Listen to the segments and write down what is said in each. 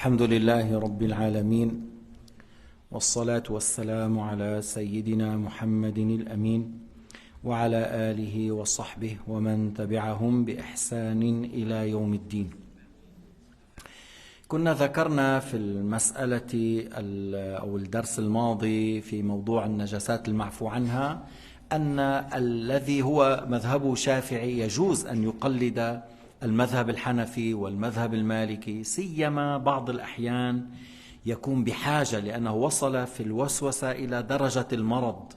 الحمد لله رب العالمين والصلاة والسلام على سيدنا محمد الأمين وعلى آله وصحبه ومن تبعهم بإحسان إلى يوم الدين. كنا ذكرنا في المسألة أو الدرس الماضي في موضوع النجاسات المعفو عنها أن الذي هو مذهب شافعي يجوز أن يقلد المذهب الحنفي والمذهب المالكي، سيما بعض الأحيان يكون بحاجة لأنه وصل في الوسوسة إلى درجة المرض،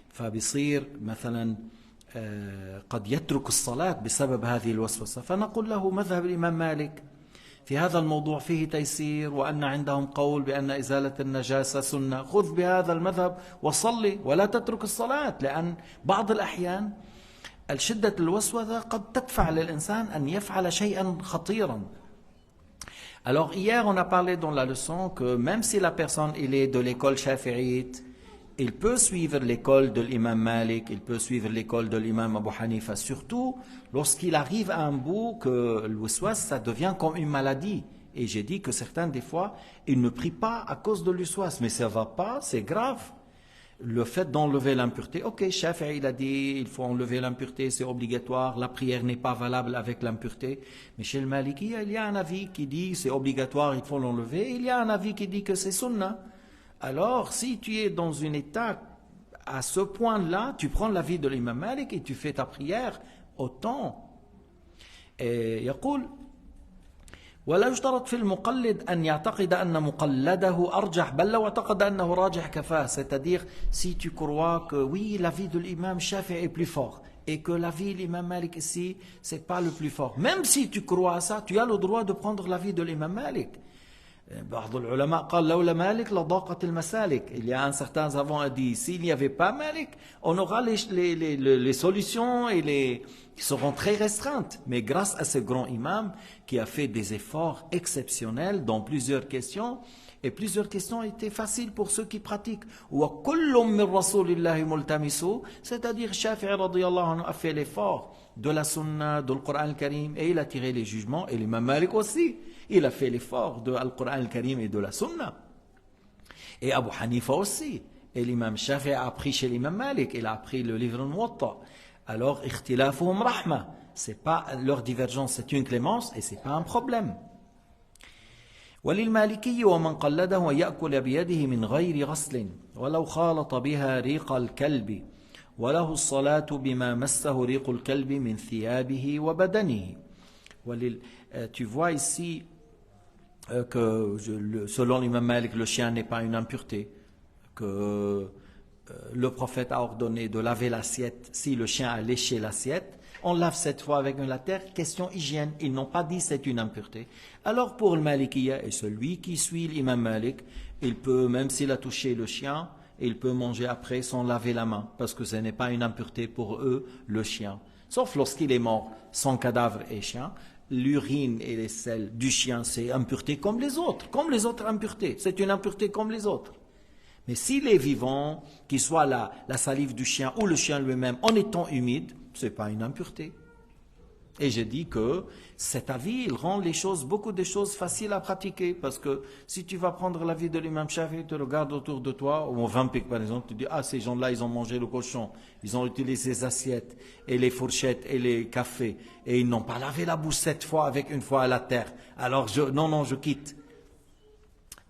فبصير مثلا قد يترك الصلاة بسبب هذه الوسوسة، فنقول له مذهب الإمام مالك في هذا الموضوع فيه تيسير، وأن عندهم قول بأن إزالة النجاسة سنة، خذ بهذا المذهب وصلي ولا تترك الصلاة، لأن بعض الأحيان الشدة الوسوسة قد تدفع للإنسان أن يفعل شيئا خطيرا. Alors hier on a parlé dans la leçon que même si la personne il est de l'école shafi'ite, il peut suivre l'école de l'imam Malik, il peut suivre l'école de l'imam Abu Hanifa, surtout lorsqu'il arrive à un bout que le waswas ça devient comme une maladie. Et j'ai dit que certains des fois ils ne prient pas à cause de l'uswas, mais ça va pas, c'est grave. Le fait d'enlever l'impureté, ok, Shafi'i il a dit il faut enlever l'impureté, c'est obligatoire, la prière n'est pas valable avec l'impureté. Mais chez le Maliki, il y a un avis qui dit c'est obligatoire, il faut l'enlever, il y a un avis qui dit que c'est sunnah. Alors, si tu es dans un état à ce point-là, tu prends l'avis de l'imam Malik et tu fais ta prière autant. Et يقول ولا يشترط في المقلد أن يعتقد أن مقلده أرجح بل لو اعتقد أنه راجح كفاه. C'est-à-dire si tu crois que oui l'avis de l'imam Shafi'i est plus fort et que l'avis de l'imam Malik ici c'est pas le plus fort, même si tu crois à ça, tu as le droit de prendre l'avis de l'imam Malik. بعض العلماء قال لولا مالك لضاقت المسالك. Il y a un certain savant a dit s'il n'y avait pas Malik, on aura les solutions et qui seront très restreintes. Mais grâce à ce grand imam qui a fait des efforts exceptionnels dans plusieurs questions, et plusieurs questions étaient faciles pour ceux qui pratiquent. وَكُلٌّ مِّن رَّسُولِ اللَّهِ مُلْتَمِسُ, c'est-à-dire Shafi'i radiyallahu anhu a fait l'effort de la sunna, de l'Coran al-Karim, et il a tiré les jugements, et l'imam Malik aussi. Il a fait l'effort de l'Alcoran al-Karim et de la Sunna. Et Abu Hanifa aussi. Et l'imam Shafi'i a appris chez l'imam Malik. Il a appris le livre Muwatta. Alors, ikhtilafuhum rahma. C'est pas, leur divergence, c'est une clémence et c'est pas un problème. وللمالكي ومن قلده يأكل بيده من غير غسل ولو خالط بها ريق الكلب وله الصلاة بما مسه ريق الكلب من ثيابه وبدنه. Tu vois ici que selon l'imam Malik, le chien n'est pas une impureté, que le prophète a ordonné de laver l'assiette. Si le chien a léché l'assiette, on lave cette fois avec la terre, question hygiène. Ils n'ont pas dit c'est une impureté. Alors pour le Malikiya, et celui qui suit l'imam Malik, il peut, même s'il a touché le chien, il peut manger après sans laver la main, parce que ce n'est pas une impureté pour eux, le chien. Sauf lorsqu'il est mort, son cadavre est chien. L'urine et les selles du chien, c'est impureté comme les autres impuretés. C'est une impureté comme les autres. Mais s'il est vivant, qu'il soit la salive du chien ou le chien lui-même en étant humide, ce n'est pas une impureté. Et j'ai dit que cet avis, il rend beaucoup de choses faciles à pratiquer. Parce que si tu vas prendre l'avis de l'imam Shafi'i, tu regardes autour de toi, ou au Vampik par exemple, tu dis, ah, ces gens-là, ils ont mangé le cochon, ils ont utilisé les assiettes, et les fourchettes, et les cafés, et ils n'ont pas lavé la bouche 7 fois avec une fois à la terre. Alors, je quitte.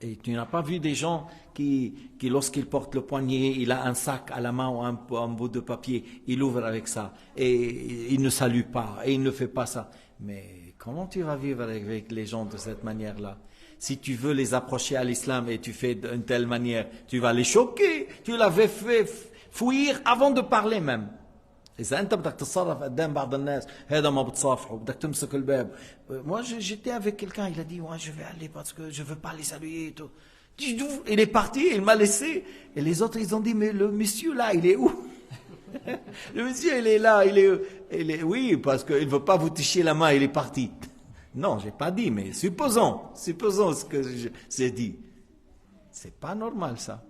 Et tu n'as pas vu des gens qui lorsqu'ils portent le poignet, il a un sac à la main ou un bout de papier, il ouvre avec ça, et il ne salue pas, et il ne fait pas ça. Mais comment tu vas vivre avec les gens de cette manière-là? Si tu veux les approcher à l'islam et tu fais d'une telle manière, tu vas les choquer, tu l'avais fait fuir avant de parler même. إذا أنت بدك تتصرف قدام بعض الناس هذا ما بتصافحه بدك تمسك الباب. Moi j'étais avec quelqu'un, il a dit moi je vais aller parce que je veux pas les saluer et tout. Il est parti, il m'a laissé et les autres ils ont dit mais le monsieur là il est où? Le monsieur il est là, il est oui parce qu'il veut pas vous toucher la main, il est parti. Non, j'ai pas dit, mais supposons ce que j'ai dit. C'est pas normal ça.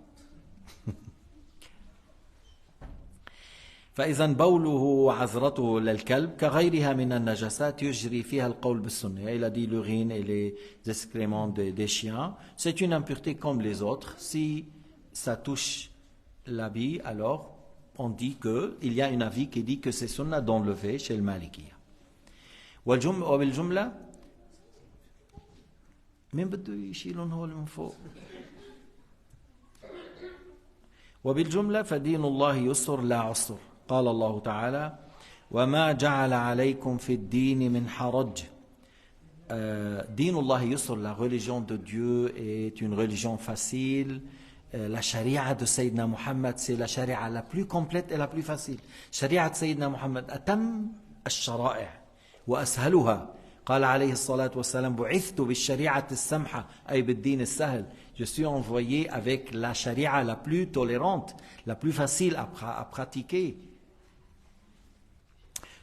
فإذا بوله وعذرته للكلب كغيرها من النجاسات يجري فيها القول بالسنة. Il a dit l'urine et les excréments des chiens, c'est une impureté comme les autres. Si ça touche l'habit, alors on dit qu'il y a un avis qui dit que c'est sunna d'enlever chez le Malikiya. وبالجملة مين بده يشيلون هول من فوق؟ وبالجملة فدين الله يسر لا عسر. قال الله تعالى وما جعل عليكم في الدين من حرج. دين الله يسر, la religion de Dieu est une religion facile. La charia de Sayyidina Muhammad, c'est la charia la plus complète et la plus facile. Charia de Sayyidina Muhammad أتم الشرائع وأسهلها. قال عليه الصلاة والسلام بعثت بالشريعة السمحة أي بالدين السهل. Je suis envoyé avec la charia la plus tolérante, la plus facile à pratiquer.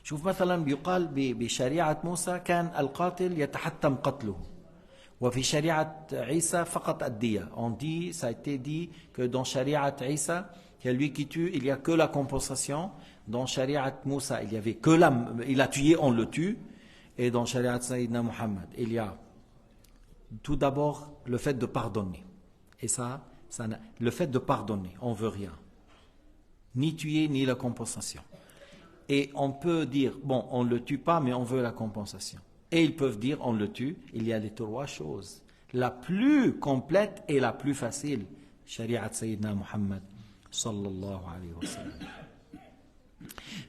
شوف مثلا بيقال بشريعة موسى كان القاتل يتحتم قتله, وفي شريعة عيسى فقط الدية. On dit, ça a été dit que dans شريعة عيسى, celui qui tue, il n'y a que la compensation. Dans شريعة موسى, il y avait que il a tué, on le tue. Et dans شريعة Sayyidina Muhammad, il y a tout d'abord le fait de pardonner. Et ça le fait de pardonner, on ne veut rien. Ni tuer, ni la compensation. Et on peut dire, bon, on ne le tue pas, mais on veut la compensation. Et ils peuvent dire, on le tue. Il y a les trois choses. La plus complète et la plus facile. Shari'at Sayyidina Muhammad sallallahu alayhi wa sallam.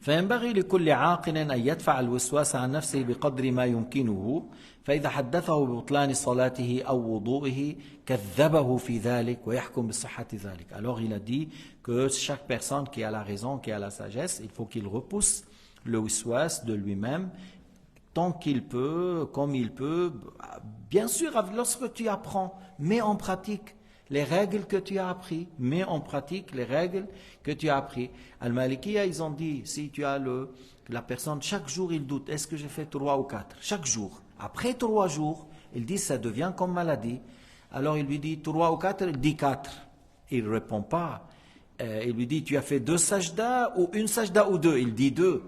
فينبغي لكل عاقل أن يدفع الوسواس عن نفسه بقدر ما يمكنه. فإذا حدثه ببطلان صلاته أو وضوئه كذبه في ذلك ويحكم بصحة ذلك. Alors il a dit que chaque personne qui a la raison, qui a la sagesse, il faut qu'il repousse le waswas de lui-même tant qu'il peut, comme il peut. Bien sûr, lorsque tu apprends, mets en pratique les règles que tu as appris, mets en pratique les règles que tu as appris. Al-Malikiya, ils ont dit, si tu as la personne, chaque jour il doute, est-ce que j'ai fait 3 ou 4? Chaque jour. Après 3 jours, il dit, ça devient comme maladie. Alors il lui dit 3 ou 4, il dit 4. Il ne répond pas. Il lui dit, tu as fait 2 sajda ou 1 sajda ou 2? Il dit 2.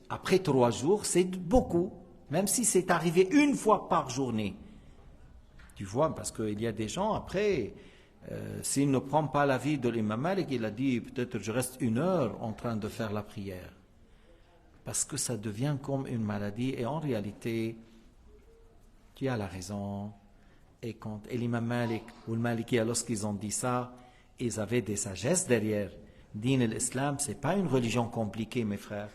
Après 3 jours, c'est beaucoup. Même si c'est arrivé 1 fois par journée. Tu vois, parce qu'il y a des gens, après, s'il ne prend pas l'avis de l'imam Malik, il a dit, peut-être je reste 1 heure en train de faire la prière. Parce que ça devient comme une maladie. Et en réalité, tu as la raison. Et l'imam Malik ou le Maliki, lorsqu'ils ont dit ça, ils avaient des sagesses derrière. Din l'Islam, ce n'est pas une religion compliquée, mes frères.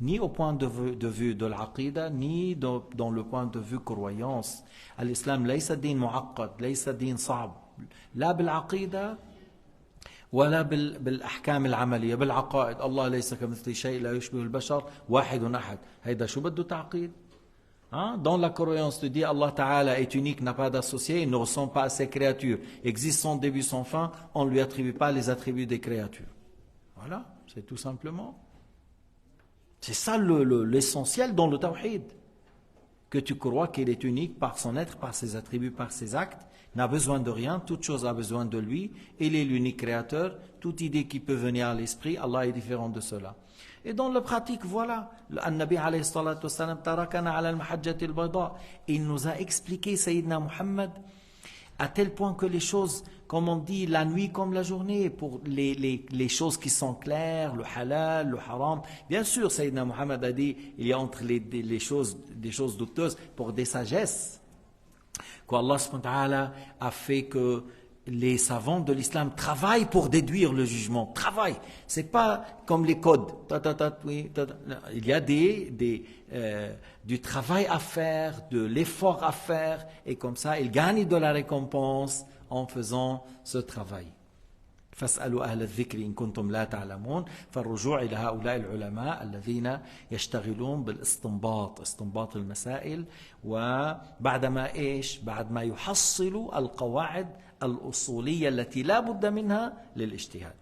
Ni au point de vue de l'aqida, ni dans le point de vue croyance. L'islam, ليس دين معقد, ليس دين صعب. لا بالعقيدة ولا بالأحكام العملية, بالعقائد. الله ليس كمثله شيء, لا يشبه البشر, واحد أحد. هيدا شو بده تعقيد؟ Dans la croyance, tu dis Allah Ta'ala est unique, n'a pas d'associé, il ne ressemble pas à ses créatures, existe sans début, sans fin, on ne lui attribue pas les attributs des créatures. Voilà, c'est tout simplement. C'est ça l'essentiel dans le tawhid. Que tu crois qu'il est unique par son être, par ses attributs, par ses actes, n'a besoin de rien, toute chose a besoin de lui, il est l'unique créateur, toute idée qui peut venir à l'esprit, Allah est différent de cela. Et dans la pratique, voilà, An-Nabi alayhi salatu wassalam, tarakana ala al-mahajjati al-bayda. Il nous a expliqué, Sayyidina Muhammad, à tel point que les choses, comme on dit, la nuit comme la journée, pour les choses qui sont claires, le halal, le haram. Bien sûr, Sayyidina Muhammad a dit, il y a entre des choses douteuses pour des sagesses. Qu'Allah subhanahu wa ta'ala a fait que les savants de l'islam travaillent pour déduire le jugement. Travaillent. C'est pas comme les codes. Il y a du travail à faire, de l'effort à faire, et comme ça, ils gagnent de la récompense en faisant ce travail. فاسألوا أهل الذكر إن كنتم لا تعلمون. فالرجوع إلى هؤلاء العلماء الذين يشتغلون بالاستنباط, استنباط المسائل, وبعدما بعد ما يحصلوا القواعد الأصولية التي لا بد منها للاجتهاد.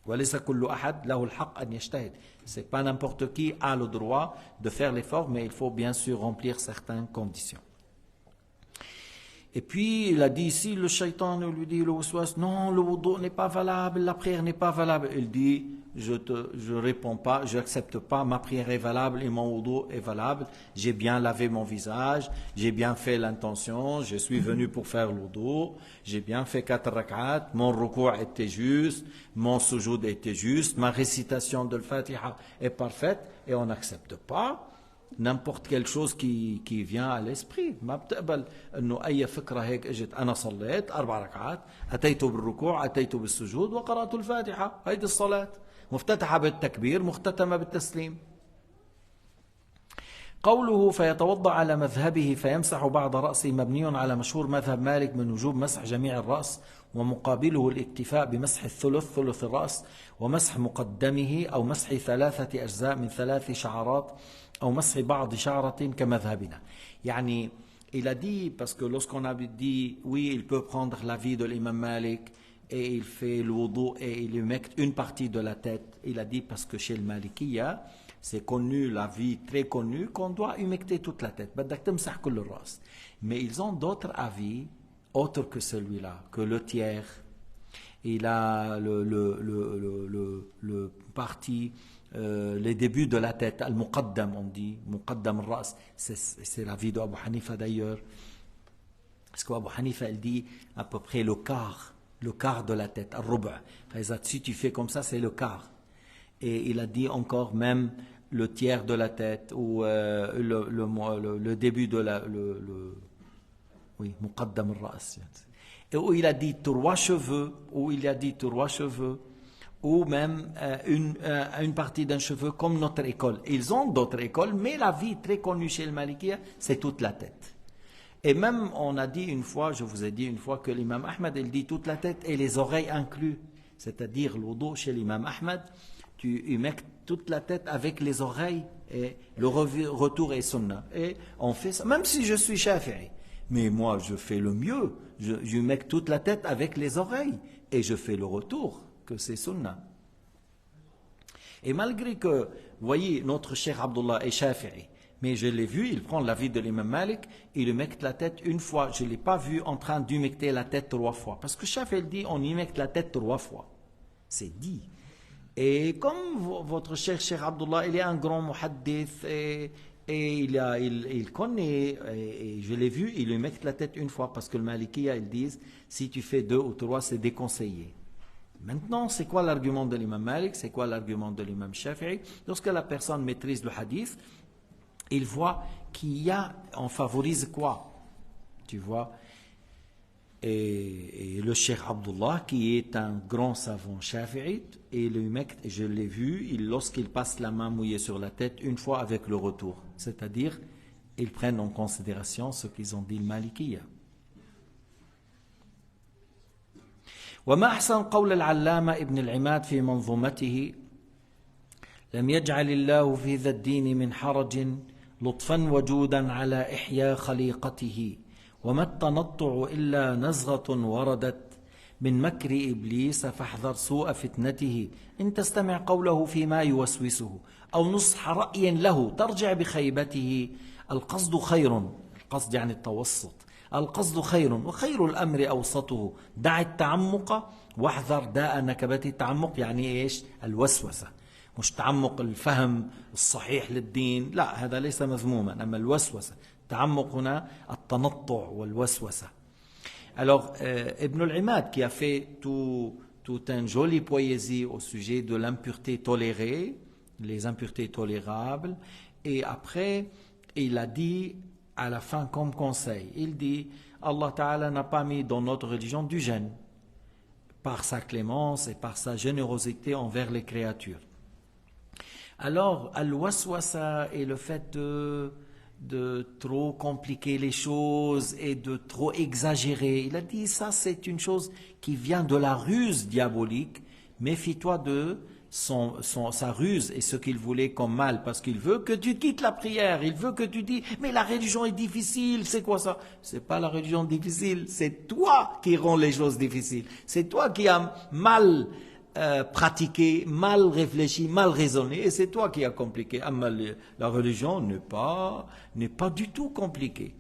وليس كل أحد له الحق أن يجتهد. C'est pas n'importe qui a le droit de faire l'effort, mais il faut bien sûr remplir certaines conditions. Et puis, il a dit ici, le shaitan lui dit, le waswas, non, le wudu n'est pas valable, la prière n'est pas valable. Il dit, je réponds pas, je n'accepte pas, ma prière est valable et mon wudu est valable, j'ai bien lavé mon visage, j'ai bien fait l'intention, je suis venu pour faire le wudu, j'ai bien fait 4 rak'at, mon ruku' était juste, mon sujoud était juste, ma récitation de l'Fatiha est parfaite, et on n'accepte pas n'importe quelle chose qui vient à l'esprit. ما بتقبل انه اي فكره هيك اجت انا صليت 4 ركعات اتيت بالركوع اتيت بالسجود وقرات الفاتحه، هيدي الصلاه مفتتحه بالتكبير مختتمه بالتسليم. قوله فيتوضأ على مذهبه فيمسح بعض رأسه مبني على مشهور مذهب مالك من وجوب مسح جميع الرأس، ومقابله الاكتفاء بمسح الثلث ثلث الرأس، ومسح مقدمه أو مسح 3 أجزاء من 3 شعرات، أو مسح بعض شعرة كمذهبنا. يعني il a dit, parce que lorsqu'on a dit oui, il peut prendre l'avis de l'imam Malik et il fait le wudu et il humecte une partie de la tête, il a dit parce que chez le Malikiya c'est connu, l'avis très connu, qu'on doit humecter toute la tête. Mais ils ont d'autres avis, autres que celui-là, que le tiers, il a le parti, les débuts de la tête, al-muqaddam, on dit, muqaddam al-ras, c'est l'avis d'Abu Hanifa d'ailleurs. Parce qu'Abu Hanifa, il dit à peu près le quart de la tête, al-ruba'. Si tu fais comme ça, c'est le quart. Et il a dit encore même le tiers de la tête ou le début de oui, muqaddam al-ras. Et où il a dit 3 cheveux, ou même une partie d'un cheveu comme notre école. Ils ont d'autres écoles, mais la vie très connue chez le Malikiya, c'est toute la tête. Et même on a dit une fois, je vous ai dit une fois que l'imam Ahmad, il dit toute la tête et les oreilles inclus. C'est-à-dire le wudu chez l'imam Ahmad, tu humectes toute la tête avec les oreilles et le retour est sunnah. Et on fait ça, même si je suis shafi'i. Mais moi, je fais le mieux. Je humecte toute la tête avec les oreilles et je fais le retour, que c'est sunnah. Et malgré que, vous voyez, notre cheikh Abdullah est shafi'i, mais je l'ai vu, il prend l'avis de l'imam Malik, il humecte la tête une fois. Je ne l'ai pas vu en train d'humecter la tête 3 fois. Parce que Shafi'i dit, on humecte la tête 3 fois. C'est dit. Et comme votre cheikh Abdullah, il est un grand muhaddith et il connaît, et je l'ai vu, il humecte la tête une fois parce que le Malikiya, ils disent, si tu fais 2 ou 3, c'est déconseillé. Maintenant, c'est quoi l'argument de l'imam Malik? C'est quoi l'argument de l'imam Shafi'i? Lorsque la personne maîtrise le hadith, il voit on favorise quoi? Tu vois? Et le cheikh Abdullah, qui est un grand savant shafi'ite, et le mec, je l'ai vu, lorsqu'il passe la main mouillée sur la tête, une fois avec le retour. C'est-à-dire, ils prennent en considération ce qu'ils ont dit le Malikiya. وما أحسن قول العلامة ابن العماد في منظومته لم يجعل الله في ذا الدين من حرج لطفا وجودا على إحياء خليقته وما التنطع إلا نزغة وردت من مكر إبليس فاحذر سوء فتنته إن تستمع قوله فيما يوسوسه أو نصح رأي له ترجع بخيبته القصد خير، القصد يعني التوسط، القصد خير وخير الأمر أوسطه دع التعمق واحذر داء نكبة التعمق. يعني إيش؟ الوسوسة، مش تعمق الفهم الصحيح للدين، لا هذا ليس مذموما، أما الوسوسة تعمق هنا التنطع والوسوسة. Alors, Ibn al-Imad qui a fait tout un joli poésie au sujet de l'impureté tolérée, les impuretés tolérables, et après, il a dit à la fin comme conseil, il dit, Allah Ta'ala n'a pas mis dans notre religion du gêne, par sa clémence et par sa générosité envers les créatures. Alors, al-waswasa est le fait de trop compliquer les choses et de trop exagérer. Il a dit ça, c'est une chose qui vient de la ruse diabolique. Méfie-toi de sa ruse et ce qu'il voulait comme mal, parce qu'il veut que tu quittes la prière, il veut que tu dis mais la religion est difficile, c'est quoi ça? C'est pas la religion difficile, c'est toi qui rends les choses difficiles, c'est toi qui as mal pratiqué, mal réfléchi, mal raisonné, et c'est toi qui as compliqué. La religion n'est pas du tout compliquée.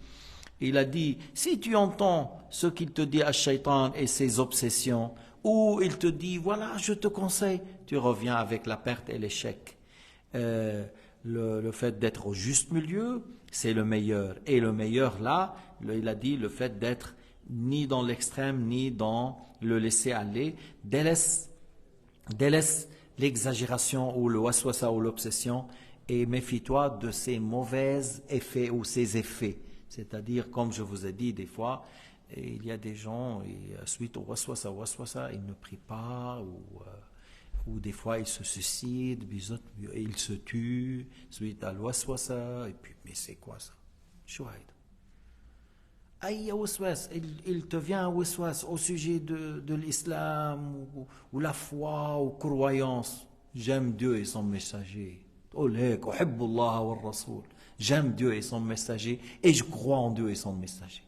Il a dit, si tu entends ce qu'il te dit à Shaitan et ses obsessions, ou il te dit, voilà, je te conseille, tu reviens avec la perte et l'échec. Le fait d'être au juste milieu, c'est le meilleur. Et le meilleur là, il a dit le fait d'être ni dans l'extrême, ni dans le laisser aller. Délaisse l'exagération ou le waswasa ou l'obsession et méfie-toi de ces mauvais effets ou ces effets. C'est-à-dire, comme je vous ai dit des fois, il y a des gens, suite au waswasa, ils ne prient pas ou des fois ils se suicident, ils se tuent suite à l'waswasa, et puis, mais c'est quoi ça? Chouaïd. Aïe, waswas, il te vient un waswas au sujet de l'islam ou la foi ou croyance. J'aime Dieu et son messager. J'aime Dieu et son messager et je crois en Dieu et son messager.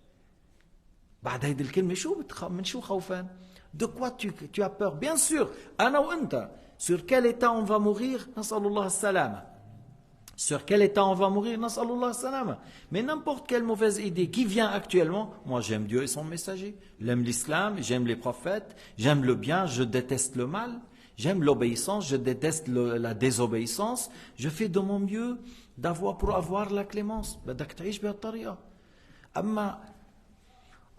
De quoi tu as peur? Bien sûr, sur quel état on va mourir? Sur quel état on va mourir? Mais n'importe quelle mauvaise idée qui vient actuellement, moi j'aime Dieu et son messager, j'aime l'islam, j'aime les prophètes, j'aime le bien, je déteste le mal, j'aime l'obéissance, je déteste la désobéissance, je fais de mon mieux pour avoir la clémence. أما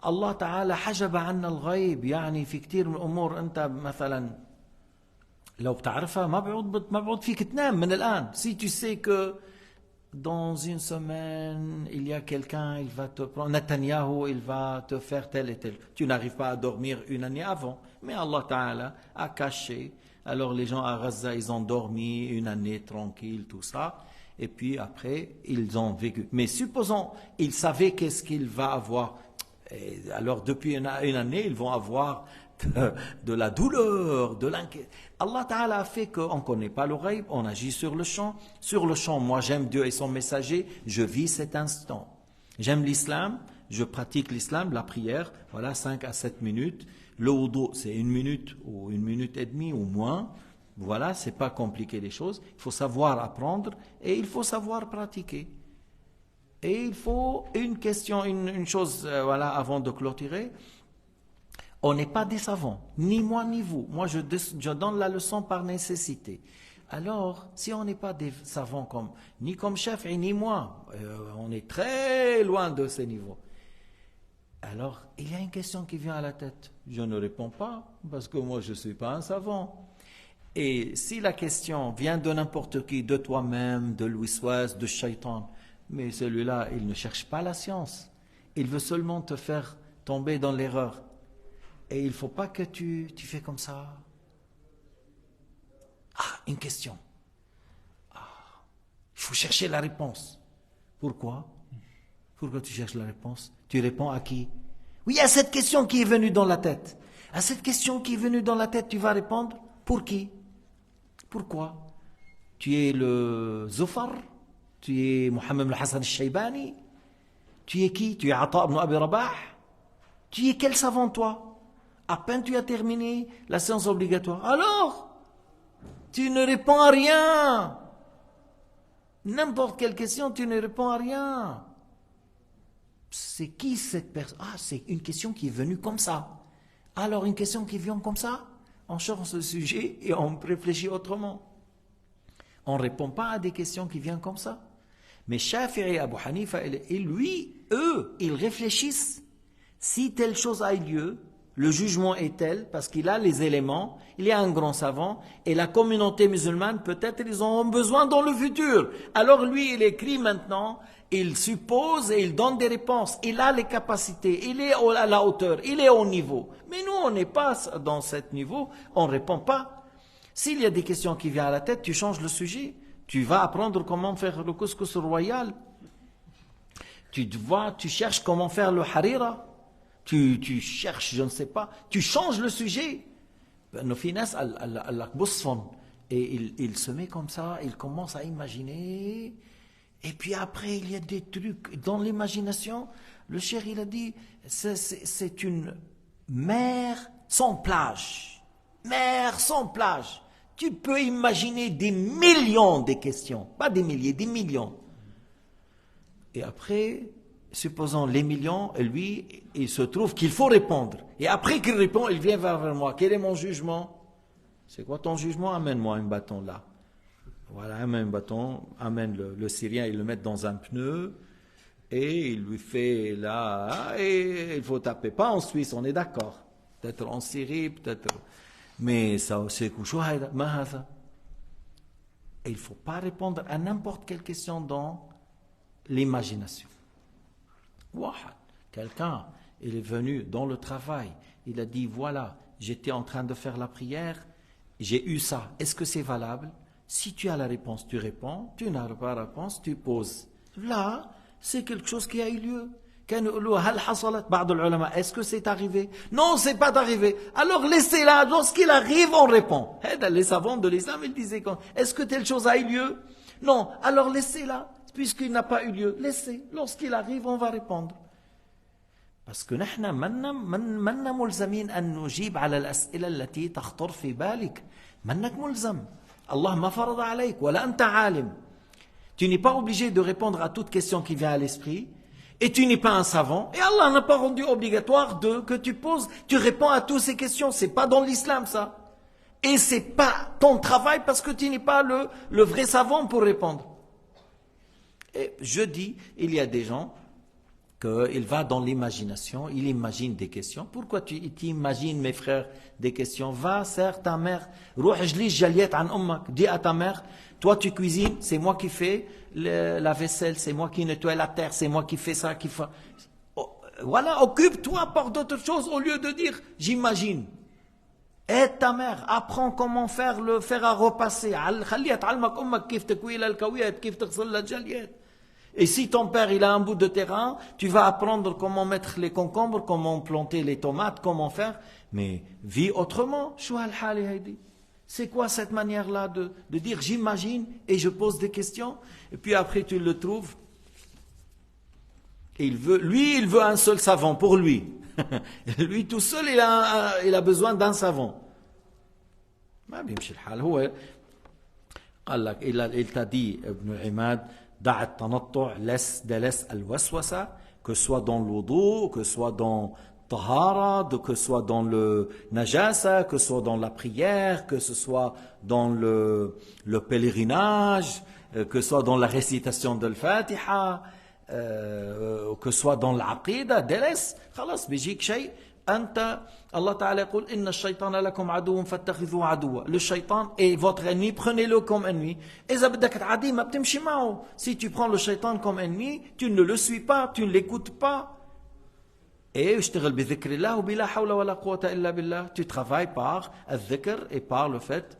الله تعالى حجب عنا الغيب يعني في كثير من الأمور أنت مثلا لو بتعرفها ما بعود فيك تنام من الآن. Si tu sais que dans une semaine il y a quelqu'un, il va te prendre, Netanyahou, il va te faire tel et tel. Tu n'arrives pas à dormir une année avant, mais Allah Ta'ala a caché. Alors les gens à Gaza, ils ont dormi une année tranquille, tout ça. Et puis après, ils ont vécu. Mais supposons, ils savaient qu'est-ce qu'il va avoir. Et alors depuis une année, ils vont avoir de la douleur, de l'inquiétude. Allah Ta'ala a fait qu'on ne connaît pas le ghaib, on agit sur le champ. Sur le champ, moi j'aime Dieu et son messager, je vis cet instant. J'aime l'islam, je pratique l'islam, la prière, voilà 5 à 7 minutes. Le wudu, c'est 1 minute ou 1 minute et demie ou moins. Voilà, c'est pas compliqué les choses. Il faut savoir apprendre et il faut savoir pratiquer. Et il faut une question, une chose, voilà, avant de clôturer. On n'est pas des savants, ni moi ni vous. Moi, je donne la leçon par nécessité. Alors, si on n'est pas des savants ni comme Shafi'i, ni moi, on est très loin de ces niveaux. Alors, il y a une question qui vient à la tête. Je ne réponds pas, parce que moi, je ne suis pas un savant. Et si la question vient de n'importe qui, de toi-même, de l'wiswas, de shaitan, mais celui-là, il ne cherche pas la science. Il veut seulement te faire tomber dans l'erreur. Et il ne faut pas que tu fais comme ça. Ah, une question. Ah, il faut chercher la réponse. Pourquoi? Pourquoi tu cherches la réponse? Tu réponds à qui? Oui, à cette question qui est venue dans la tête. À cette question qui est venue dans la tête, tu vas répondre pour qui? Pourquoi? Tu es le Zufar? Tu es Mohamed al-Hassan al-Shaybani? Tu es qui? Tu es Ata ibn Abi Rabah? Tu es quel savant toi? À peine tu as terminé la séance obligatoire. Alors, tu ne réponds à rien. N'importe quelle question, tu ne réponds à rien. C'est qui cette personne? Ah, c'est une question qui est venue comme ça. Alors, une question qui vient comme ça, on change de sujet et on réfléchit autrement. On ne répond pas à des questions qui viennent comme ça. Mais Shafi'i et Abu Hanifa, eux, ils réfléchissent. Si telle chose a eu lieu, le jugement est tel, parce qu'il a les éléments, il est un grand savant, et la communauté musulmane, peut-être, ils en ont besoin dans le futur. Alors lui, il écrit maintenant, il suppose et il donne des réponses. Il a les capacités, il est à la hauteur, il est au niveau. Mais nous, on n'est pas dans ce niveau, on ne répond pas. S'il y a des questions qui viennent à la tête, tu changes le sujet. Tu vas apprendre comment faire le couscous royal. Tu cherches comment faire le harira. Tu cherches, je ne sais pas, tu changes le sujet. Et il se met comme ça, il commence à imaginer. Et puis après, il y a des trucs dans l'imagination. Le cheikh, il a dit, c'est une mer sans plage. Mer sans plage. Tu peux imaginer des millions de questions. Pas des milliers, des millions. Et après, supposons les millions, et lui, il se trouve qu'il faut répondre. Et après qu'il répond, il vient vers moi. Quel est mon jugement? C'est quoi ton jugement? Amène-moi un bâton là. Voilà, amène un bâton, amène le Syrien, il le met dans un pneu et il lui fait là, et il faut taper. Pas en Suisse, on est d'accord. Peut-être en Syrie, peut-être. Mais ça, c'est quoi? Et il ne faut pas répondre à n'importe quelle question dans l'imagination. Quelqu'un, il est venu dans le travail, il a dit, voilà, j'étais en train de faire la prière, j'ai eu ça, est-ce que c'est valable? Si tu as la réponse, tu réponds, tu n'as pas la réponse, tu poses. Là, c'est quelque chose qui a eu lieu. Est-ce que c'est arrivé? Non, c'est pas arrivé. Alors laissez-la, lorsqu'il arrive, on répond. Les savants de l'islam, ils disaient, est-ce que telle chose a eu lieu? Non, alors laissez-la, puisqu'il n'a pas eu lieu. Laissez, lorsqu'il arrive, on va répondre. Parce que نحن منا ملزمين أن نجيب على الأسئلة التي تخطر في بالك. منك ملزم. Allah ما فرض عليك ولا أنت عالم. Tu n'es pas obligé de répondre à toute question qui vient à l'esprit. Et tu n'es pas un savant. Et Allah n'a pas rendu obligatoire que tu poses, tu réponds à toutes ces questions. C'est pas dans l'islam ça. Et c'est pas ton travail parce que tu n'es pas le vrai savant pour répondre. Et je dis, il y a des gens qu'il va dans l'imagination, il imagine des questions. Pourquoi tu imagines, mes frères, des questions? Va, serre ta mère. Dis à ta mère, toi tu cuisines, c'est moi qui fais la vaisselle, c'est moi qui nettoie la terre, c'est moi qui fais ça, qui fait... Voilà, occupe-toi par d'autres choses au lieu de dire j'imagine. Aide ta mère, apprends comment faire le fer à repasser. Et si ton père il a un bout de terrain, tu vas apprendre comment mettre les concombres, comment planter les tomates, comment faire. Mais vis autrement. C'est quoi cette manière-là de dire j'imagine et je pose des questions? Et puis après tu le trouves. Et il veut un seul savant pour lui. Lui tout seul, il a besoin d'un savant. Il t'a dit, Ibn Imad, laisse al-waswasa, que ce soit dans l'wudu, que ce soit dans tahara, que ce soit dans le najasa, que ce soit dans la prière, que ce soit dans le pèlerinage, que ce soit dans la récitation de l'Fatiha, que ce soit dans l'aqida, délaisse. خلاص بيجيك شيء أنت الله تعالى يقول إن الشيطان لكم عدو فاتخذوه عدوا. Le shaitan est votre ennemi, prenez-le comme ennemi. إذا بدك تعاديه ما بتمشي معه. Si tu prends le shaitan comme ennemi, tu ne le suis pas, tu ne l'écoutes pas. Et اشتغل بذكر الله وبلا حول ولا قوة إلا بالله. Tu travailles par الذكر et par le fait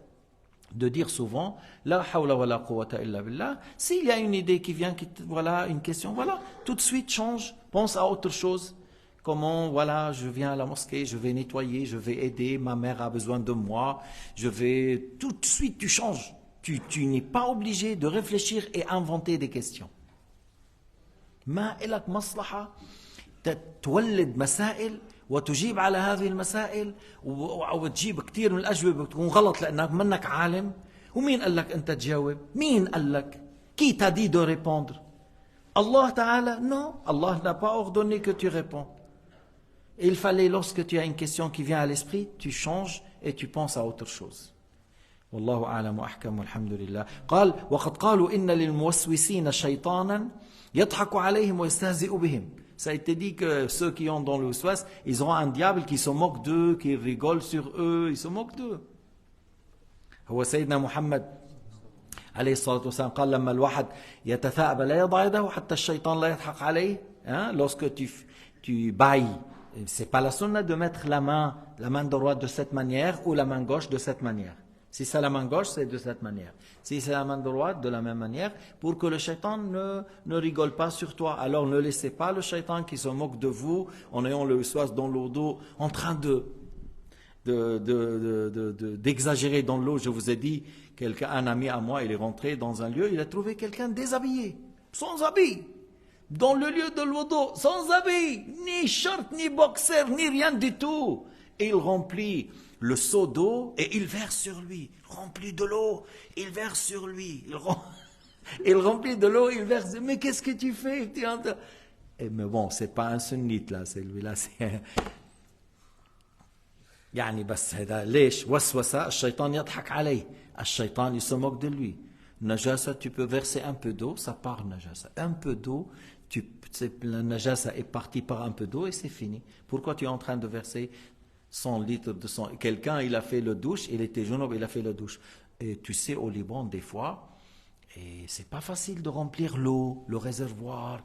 de dire souvent la hawla wa la quwwata illa billah. S'il y a une idée qui vient, voilà, une question, voilà, tout de suite change, pense à autre chose. Comment, voilà, je viens à la mosquée, je vais nettoyer, je vais aider, ma mère a besoin de moi, je vais, tout de suite tu changes. Tu n'es pas obligé de réfléchir et inventer des questions. ما إلك مصلحة تولد مسائل وتجيب على هذه المسائل وتجيب كثير من الأجوبة بتكون غلط لأنك منك عالم. ومين قال لك أنت تجاوب؟ مين قال لك؟ Qui t'a dit de répondre? Allah Ta'ala? Non, Allah n'a pas ordonné que tu réponds. Il fallait, lorsque tu as une question qui vient à l'esprit, tu changes et tu penses à autre chose. والله أعلم وأحكم والحمد لله. قال وقد قالوا إن للموسوسين شيطانا يضحك عليهم ويستهزئ بهم. Ça a été dit que ceux qui ont dans le waswas, ils ont un diable qui se moque d'eux, qui rigole sur eux, ils se moquent d'eux. هو سيدنا محمد عليه الصلاة والسلام قال لما الواحد يتثاءب لا يضع يده حتى الشيطان لا يضحك عليه. Lorsque tu bailles, c'est pas la sunna de mettre la main droite de cette manière ou la main gauche de cette manière. Si c'est la main gauche, c'est de cette manière. Si c'est la main droite, de la même manière, pour que le shaitan ne rigole pas sur toi. Alors ne laissez pas le shaitan qui se moque de vous en ayant le waswas dans l'eau d'eau, en train d'exagérer dans l'eau. Je vous ai dit, un ami à moi, il est rentré dans un lieu, il a trouvé quelqu'un déshabillé, sans habit, dans le lieu de l'eau d'eau, sans habit, ni short, ni boxer, ni rien du tout. Et il remplit le seau d'eau et il verse sur lui. Il remplit de l'eau, il verse sur lui. Il remplit de l'eau, il verse. Mais qu'est-ce que tu fais? Mais bon, c'est pas un sunnite là, celui-là. يعني بس هذا ليش وسوسة؟ الشيطان يضحك عليه، الشيطان il se moque de lui. Najasa, tu peux verser un peu d'eau, ça part najasa. Un peu d'eau, la najasa est partie par un peu d'eau et c'est fini. Pourquoi tu es en train de verser 100 litres de sang? Quelqu'un, il a fait le douche, il était jeune, il a fait le douche. Et tu sais, au Liban, des fois, et c'est pas facile de remplir l'eau, le réservoir.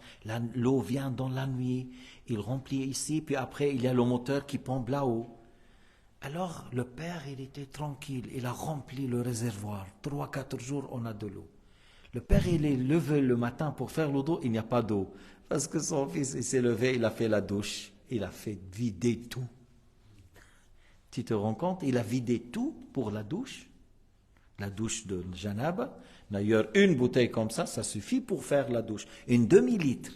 L'eau vient dans la nuit, il remplit ici, puis après, il y a le moteur qui pompe là-haut. Alors, le père, il était tranquille, il a rempli le réservoir. 3, 4 jours, on a de l'eau. Le père, il est levé le matin pour faire l'eau d'eau, il n'y a pas d'eau. Parce que son fils, il s'est levé, il a fait la douche, il a fait vider tout. Tu te rends compte? Il a vidé tout pour la douche de Janaba. D'ailleurs, une bouteille comme ça suffit pour faire la douche. Une demi-litre,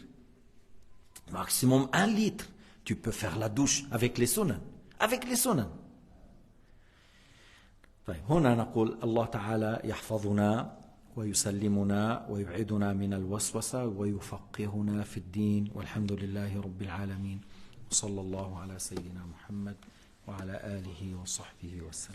maximum 1 litre. Tu peux faire la douche avec les sunan. Avec les sunan. طيب هنا نقول الله تعالى يحفظنا ويسلمنا ويبعدنا من الوسوسة ويفقهنا في الدين والحمد لله رب العالمين وصلى الله على سيدنا محمد وعلى آله وصحبه وسلم.